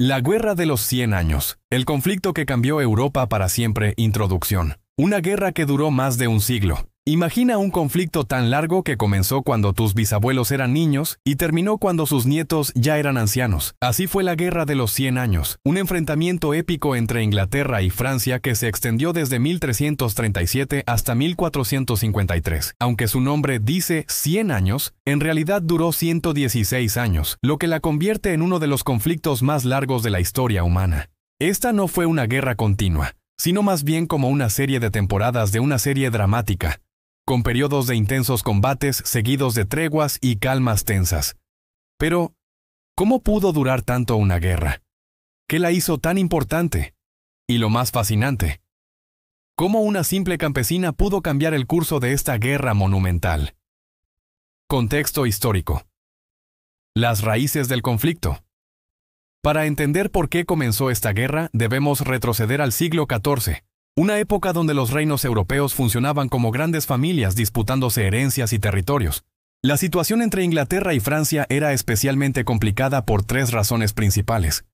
La Guerra de los 100 años. El conflicto que cambió Europa para siempre. Introducción. Una guerra que duró más de un siglo. Imagina un conflicto tan largo que comenzó cuando tus bisabuelos eran niños y terminó cuando sus nietos ya eran ancianos. Así fue la Guerra de los 100 años, un enfrentamiento épico entre Inglaterra y Francia que se extendió desde 1337 hasta 1453. Aunque su nombre dice 100 años, en realidad duró 116 años, lo que la convierte en uno de los conflictos más largos de la historia humana. Esta no fue una guerra continua, sino más bien como una serie de temporadas de una serie dramática, con periodos de intensos combates seguidos de treguas y calmas tensas. Pero, ¿cómo pudo durar tanto una guerra? ¿Qué la hizo tan importante? Y lo más fascinante, ¿cómo una simple campesina pudo cambiar el curso de esta guerra monumental? Contexto histórico. Las raíces del conflicto. Para entender por qué comenzó esta guerra, debemos retroceder al siglo XIV, una época donde los reinos europeos funcionaban como grandes familias disputándose herencias y territorios. La situación entre Inglaterra y Francia era especialmente complicada por tres razones principales.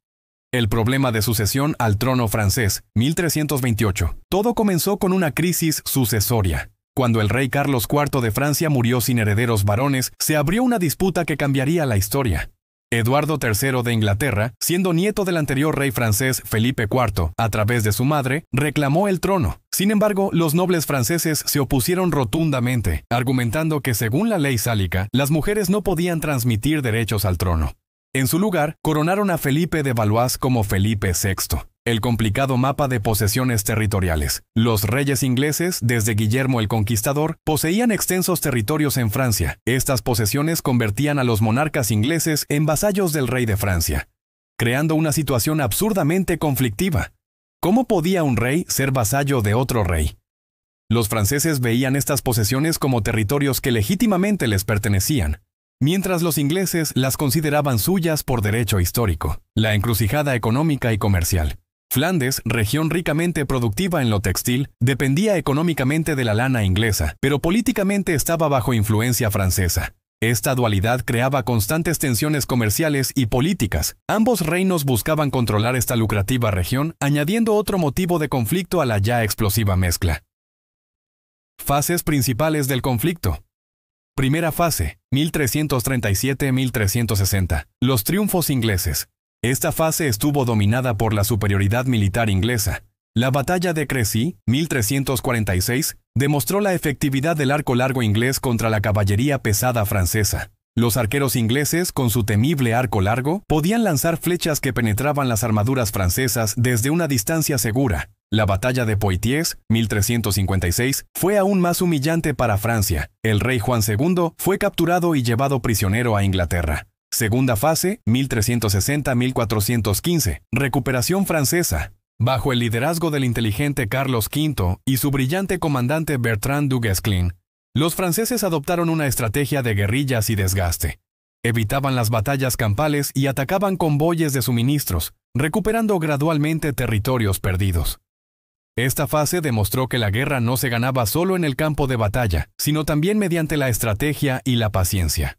El problema de sucesión al trono francés, 1328. Todo comenzó con una crisis sucesoria. Cuando el rey Carlos IV de Francia murió sin herederos varones, se abrió una disputa que cambiaría la historia. Eduardo III de Inglaterra, siendo nieto del anterior rey francés Felipe IV, a través de su madre, reclamó el trono. Sin embargo, los nobles franceses se opusieron rotundamente, argumentando que según la ley sálica, las mujeres no podían transmitir derechos al trono. En su lugar, coronaron a Felipe de Valois como Felipe VI. El complicado mapa de posesiones territoriales. Los reyes ingleses, desde Guillermo el Conquistador, poseían extensos territorios en Francia. Estas posesiones convertían a los monarcas ingleses en vasallos del rey de Francia, creando una situación absurdamente conflictiva. ¿Cómo podía un rey ser vasallo de otro rey? Los franceses veían estas posesiones como territorios que legítimamente les pertenecían, mientras los ingleses las consideraban suyas por derecho histórico. La encrucijada económica y comercial. Flandes, región ricamente productiva en lo textil, dependía económicamente de la lana inglesa, pero políticamente estaba bajo influencia francesa. Esta dualidad creaba constantes tensiones comerciales y políticas. Ambos reinos buscaban controlar esta lucrativa región, añadiendo otro motivo de conflicto a la ya explosiva mezcla. Fases principales del conflicto. Primera fase, 1337-1360. Los triunfos ingleses. Esta fase estuvo dominada por la superioridad militar inglesa. La batalla de Crécy, 1346, demostró la efectividad del arco largo inglés contra la caballería pesada francesa. Los arqueros ingleses, con su temible arco largo, podían lanzar flechas que penetraban las armaduras francesas desde una distancia segura. La batalla de Poitiers, 1356, fue aún más humillante para Francia. El rey Juan II fue capturado y llevado prisionero a Inglaterra. Segunda fase, 1360-1415. Recuperación francesa. Bajo el liderazgo del inteligente Carlos V y su brillante comandante Bertrand du Guesclin, los franceses adoptaron una estrategia de guerrillas y desgaste. Evitaban las batallas campales y atacaban convoyes de suministros, recuperando gradualmente territorios perdidos. Esta fase demostró que la guerra no se ganaba solo en el campo de batalla, sino también mediante la estrategia y la paciencia.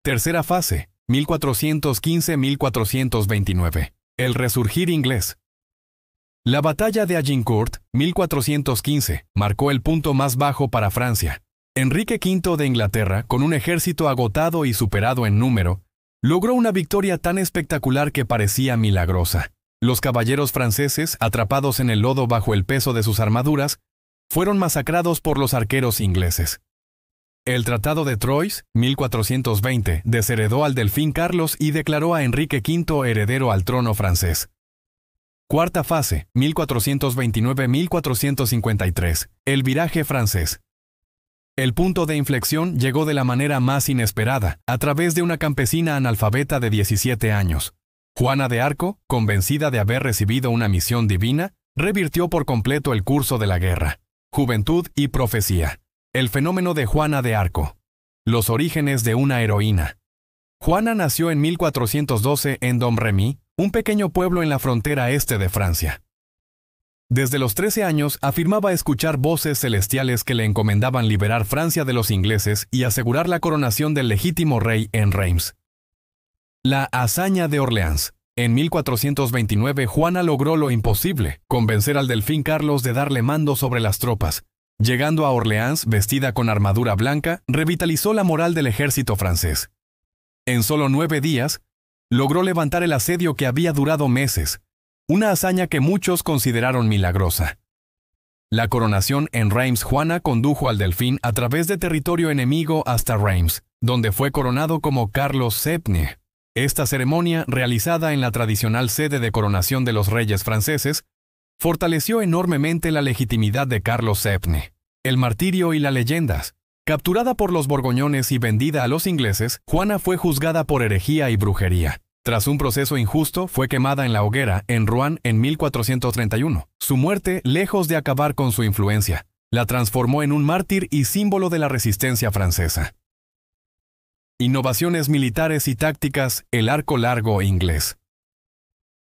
Tercera fase, 1415-1429. El resurgir inglés. La batalla de Agincourt, 1415, marcó el punto más bajo para Francia. Enrique V de Inglaterra, con un ejército agotado y superado en número, logró una victoria tan espectacular que parecía milagrosa. Los caballeros franceses, atrapados en el lodo bajo el peso de sus armaduras, fueron masacrados por los arqueros ingleses. El Tratado de Troyes, 1420, desheredó al delfín Carlos y declaró a Enrique V heredero al trono francés. Cuarta fase, 1429-1453. El viraje francés. El punto de inflexión llegó de la manera más inesperada, a través de una campesina analfabeta de 17 años. Juana de Arco, convencida de haber recibido una misión divina, revirtió por completo el curso de la guerra. Juventud y profecía. El fenómeno de Juana de Arco. Los orígenes de una heroína. Juana nació en 1412 en Domremy, un pequeño pueblo en la frontera este de Francia. Desde los 13 años afirmaba escuchar voces celestiales que le encomendaban liberar Francia de los ingleses y asegurar la coronación del legítimo rey en Reims. La hazaña de Orleans. En 1429 Juana logró lo imposible, convencer al delfín Carlos de darle mando sobre las tropas. Llegando a Orleans vestida con armadura blanca, revitalizó la moral del ejército francés. En solo 9 días, logró levantar el asedio que había durado meses, una hazaña que muchos consideraron milagrosa. La coronación en Reims. Juana condujo al delfín a través de territorio enemigo hasta Reims, donde fue coronado como Carlos VII. Esta ceremonia, realizada en la tradicional sede de coronación de los reyes franceses, fortaleció enormemente la legitimidad de Carlos VII. El martirio y las leyendas. Capturada por los borgoñones y vendida a los ingleses, Juana fue juzgada por herejía y brujería. Tras un proceso injusto, fue quemada en la hoguera en Rouen en 1431. Su muerte, lejos de acabar con su influencia, la transformó en un mártir y símbolo de la resistencia francesa. Innovaciones militares y tácticas. El arco largo inglés.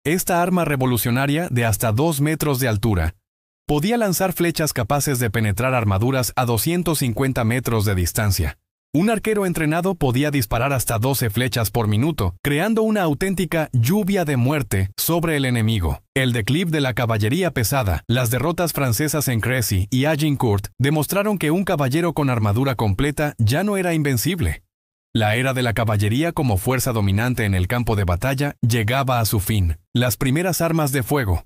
Esta arma revolucionaria, de hasta 2 metros de altura, podía lanzar flechas capaces de penetrar armaduras a 250 metros de distancia. Un arquero entrenado podía disparar hasta 12 flechas por minuto, creando una auténtica lluvia de muerte sobre el enemigo. El declive de la caballería pesada, las derrotas francesas en Crécy y Agincourt demostraron que un caballero con armadura completa ya no era invencible. La era de la caballería como fuerza dominante en el campo de batalla llegaba a su fin. Las primeras armas de fuego.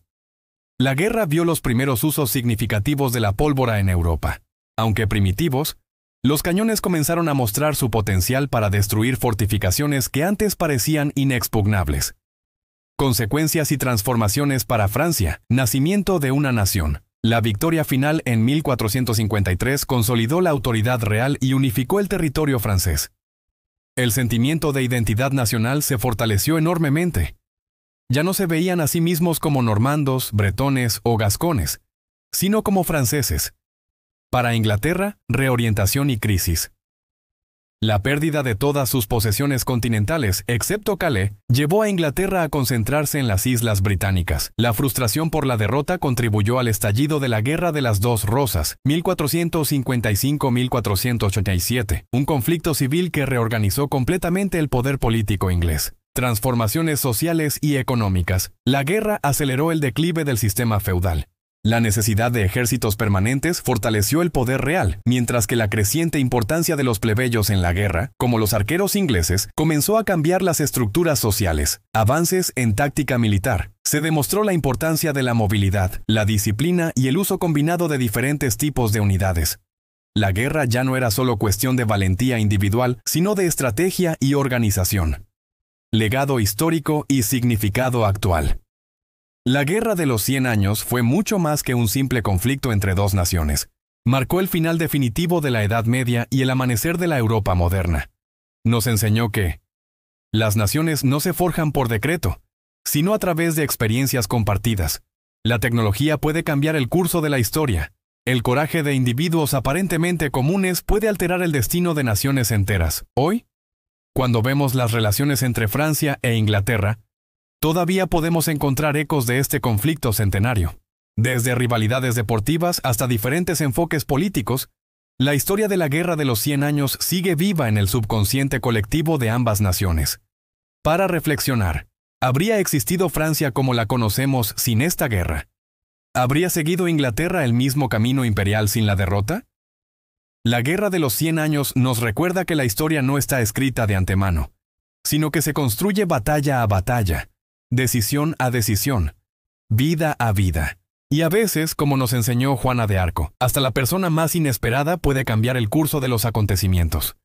La guerra vio los primeros usos significativos de la pólvora en Europa. Aunque primitivos, los cañones comenzaron a mostrar su potencial para destruir fortificaciones que antes parecían inexpugnables. Consecuencias y transformaciones para Francia. Nacimiento de una nación. La victoria final en 1453 consolidó la autoridad real y unificó el territorio francés. El sentimiento de identidad nacional se fortaleció enormemente. Ya no se veían a sí mismos como normandos, bretones o gascones, sino como franceses. Para Inglaterra, reorientación y crisis. La pérdida de todas sus posesiones continentales, excepto Calais, llevó a Inglaterra a concentrarse en las Islas Británicas. La frustración por la derrota contribuyó al estallido de la Guerra de las Dos Rosas, 1455-1487, un conflicto civil que reorganizó completamente el poder político inglés. Transformaciones sociales y económicas. La guerra aceleró el declive del sistema feudal. La necesidad de ejércitos permanentes fortaleció el poder real, mientras que la creciente importancia de los plebeyos en la guerra, como los arqueros ingleses, comenzó a cambiar las estructuras sociales. Avances en táctica militar. Se demostró la importancia de la movilidad, la disciplina y el uso combinado de diferentes tipos de unidades. La guerra ya no era solo cuestión de valentía individual, sino de estrategia y organización. Legado histórico y significado actual. La Guerra de los 100 años fue mucho más que un simple conflicto entre dos naciones. Marcó el final definitivo de la Edad Media y el amanecer de la Europa moderna. Nos enseñó que las naciones no se forjan por decreto, sino a través de experiencias compartidas. La tecnología puede cambiar el curso de la historia. El coraje de individuos aparentemente comunes puede alterar el destino de naciones enteras. Hoy, cuando vemos las relaciones entre Francia e Inglaterra, todavía podemos encontrar ecos de este conflicto centenario. Desde rivalidades deportivas hasta diferentes enfoques políticos, la historia de la Guerra de los 100 años sigue viva en el subconsciente colectivo de ambas naciones. Para reflexionar, ¿habría existido Francia como la conocemos sin esta guerra? ¿Habría seguido Inglaterra el mismo camino imperial sin la derrota? La Guerra de los 100 años nos recuerda que la historia no está escrita de antemano, sino que se construye batalla a batalla, decisión a decisión, vida a vida. Y a veces, como nos enseñó Juana de Arco, hasta la persona más inesperada puede cambiar el curso de los acontecimientos.